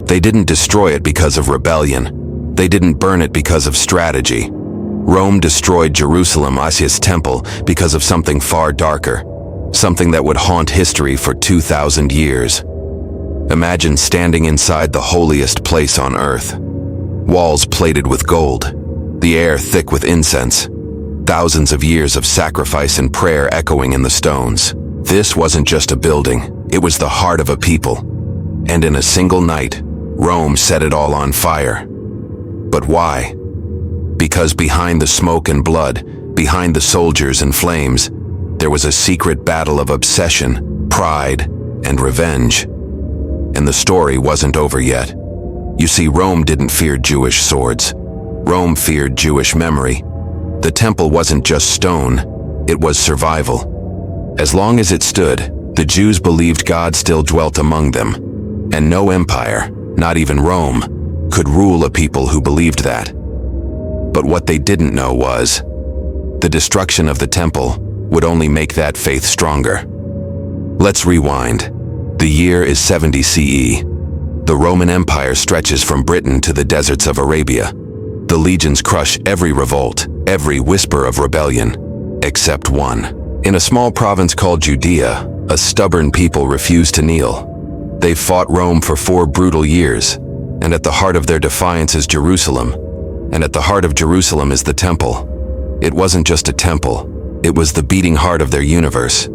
They didn't destroy it because of rebellion. They didn't burn it because of strategy. Rome destroyed Jerusalem's temple because of something far darker, something that would haunt history for 2,000 years. Imagine standing inside the holiest place on earth. Walls plated with gold, the air thick with incense, thousands of years of sacrifice and prayer echoing in the stones. This wasn't just a building, it was the heart of a people. And in a single night, Rome set it all on fire. But why? Because behind the smoke and blood, behind the soldiers and flames, there was a secret battle of obsession, pride, and revenge. And the story wasn't over yet. You see, Rome didn't fear Jewish swords. Rome feared Jewish memory. The temple wasn't just stone, it was survival. As long as it stood, the Jews believed God still dwelt among them. And no empire, not even Rome, could rule a people who believed that. But what they didn't know was, the destruction of the temple would only make that faith stronger. Let's rewind. The year is 70 CE. The Roman Empire stretches from Britain to the deserts of Arabia. The legions crush every revolt, every whisper of rebellion, except one. In a small province called Judea, a stubborn people refused to kneel. They fought Rome for 4 brutal years, and at the heart of their defiance is Jerusalem. And at the heart of Jerusalem is the temple. It wasn't just a temple, it was the beating heart of their universe.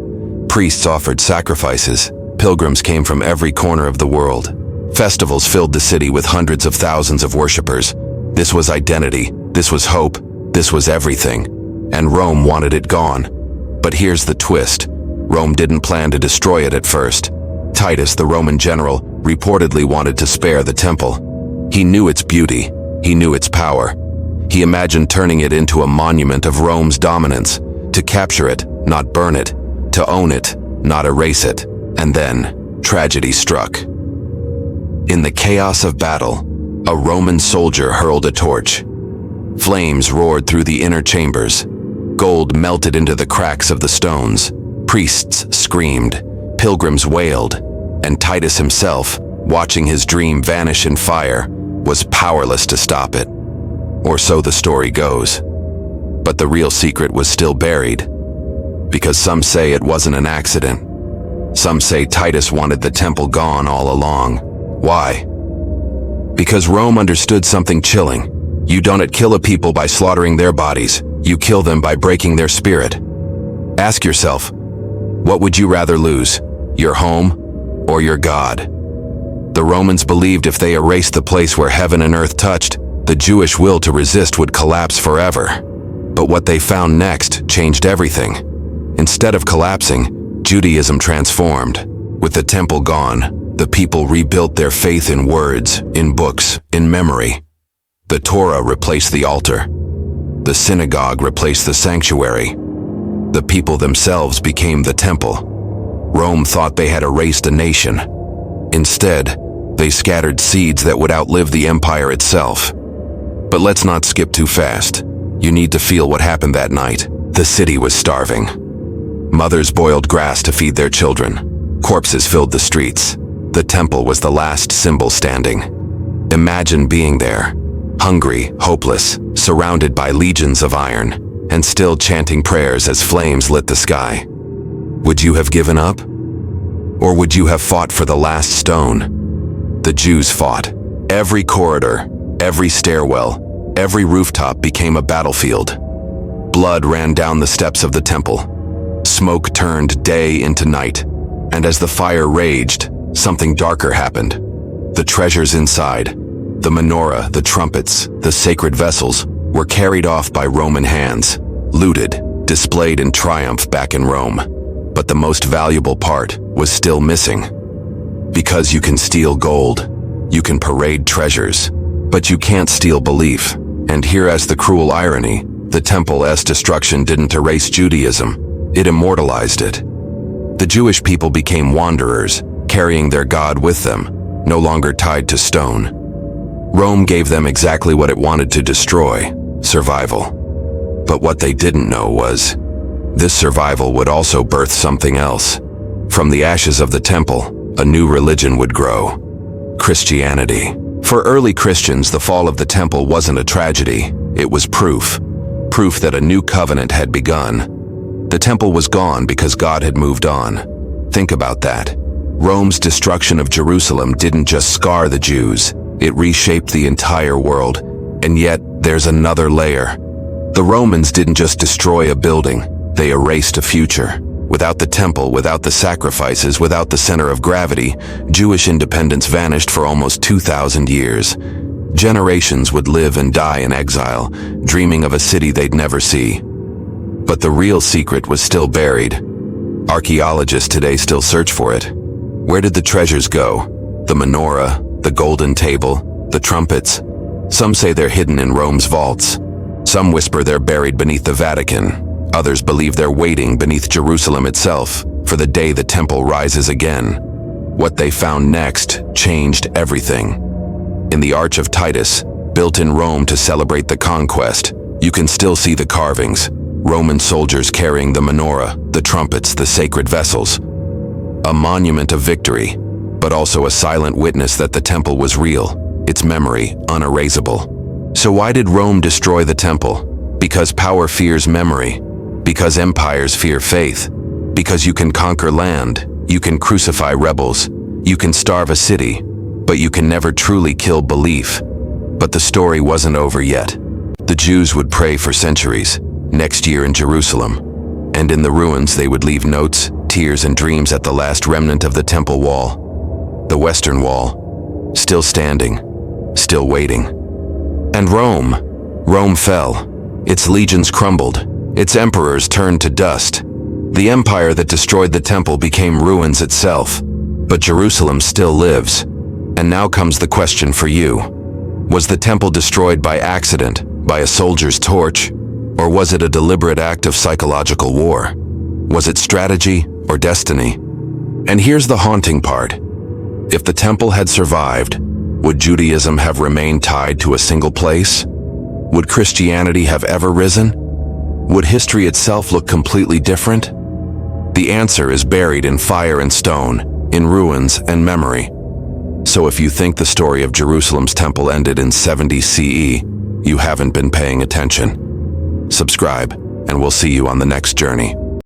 Priests offered sacrifices, pilgrims came from every corner of the world. Festivals filled the city with hundreds of thousands of worshippers. This was identity, this was hope, this was everything. And Rome wanted it gone. But here's the twist. Rome didn't plan to destroy it at first. Titus, the Roman general, reportedly wanted to spare the temple. He knew its beauty. He knew its power. He imagined turning it into a monument of Rome's dominance, to capture it, not burn it, to own it, not erase it. And then, tragedy struck. In the chaos of battle, a Roman soldier hurled a torch. Flames roared through the inner chambers. Gold melted into the cracks of the stones. Priests screamed, pilgrims wailed, and Titus himself, watching his dream vanish in fire, was powerless to stop it. Or so the story goes. But the real secret was still buried. Because some say it wasn't an accident. Some say Titus wanted the temple gone all along. Why? Because Rome understood something chilling. You don't kill a people by slaughtering their bodies. You kill them by breaking their spirit. Ask yourself, what would you rather lose? Your home or your God? The Romans believed if they erased the place where heaven and earth touched, the Jewish will to resist would collapse forever. But what they found next changed everything. Instead of collapsing, Judaism transformed. With the temple gone, the people rebuilt their faith in words, in books, in memory. The Torah replaced the altar. The synagogue replaced the sanctuary. The people themselves became the temple. Rome thought they had erased a nation. Instead, they scattered seeds that would outlive the empire itself. But let's not skip too fast. You need to feel what happened that night. The city was starving. Mothers boiled grass to feed their children. Corpses filled the streets. The temple was the last symbol standing. Imagine being there, hungry, hopeless, surrounded by legions of iron, and still chanting prayers as flames lit the sky. Would you have given up? Or would you have fought for the last stone? The Jews fought. Every corridor, every stairwell, every rooftop became a battlefield. Blood ran down the steps of the temple. Smoke turned day into night. And as the fire raged, something darker happened. The treasures inside, the menorah, the trumpets, the sacred vessels, were carried off by Roman hands, looted, displayed in triumph back in Rome. But the most valuable part was still missing. Because you can steal gold, you can parade treasures, but you can't steal belief. And here is the cruel irony, the temple's destruction didn't erase Judaism, it immortalized it. The Jewish people became wanderers, carrying their God with them, no longer tied to stone. Rome gave them exactly what it wanted to destroy, survival. But what they didn't know was, this survival would also birth something else. From the ashes of the temple, a new religion would grow. Christianity. For early Christians, the fall of the temple wasn't a tragedy. It was proof. Proof that a new covenant had begun. The temple was gone because God had moved on. Think about that. Rome's destruction of Jerusalem didn't just scar the Jews, it reshaped the entire world. And yet, there's another layer. The Romans didn't just destroy a building, they erased a future. Without the temple, without the sacrifices, without the center of gravity, Jewish independence vanished for almost 2,000 years. Generations would live and die in exile, dreaming of a city they'd never see. But the real secret was still buried. Archaeologists today still search for it. Where did the treasures go? The menorah, the golden table, the trumpets? Some say they're hidden in Rome's vaults. Some whisper they're buried beneath the Vatican. Others believe they're waiting beneath Jerusalem itself for the day the temple rises again. What they found next changed everything. In the Arch of Titus, built in Rome to celebrate the conquest, you can still see the carvings. Roman soldiers carrying the menorah, the trumpets, the sacred vessels. A monument of victory, but also a silent witness that the temple was real, its memory unerasable. So why did Rome destroy the temple? Because power fears memory. Because empires fear faith. Because you can conquer land, you can crucify rebels, you can starve a city, but you can never truly kill belief. But the story wasn't over yet. The Jews would pray for centuries, next year in Jerusalem, and in the ruins they would leave notes, tears, and dreams at the last remnant of the temple wall. The western wall, still standing, still waiting. And Rome fell. Its legions crumbled. Its emperors turned to dust. The empire that destroyed the temple became ruins itself. But Jerusalem still lives. And now comes the question for you. Was the temple destroyed by accident, by a soldier's torch? Or was it a deliberate act of psychological war? Was it strategy or destiny? And here's the haunting part. If the temple had survived, would Judaism have remained tied to a single place? Would Christianity have ever risen? Would history itself look completely different? The answer is buried in fire and stone, in ruins and memory. So if you think the story of Jerusalem's temple ended in 70 CE, you haven't been paying attention. Subscribe, and we'll see you on the next journey.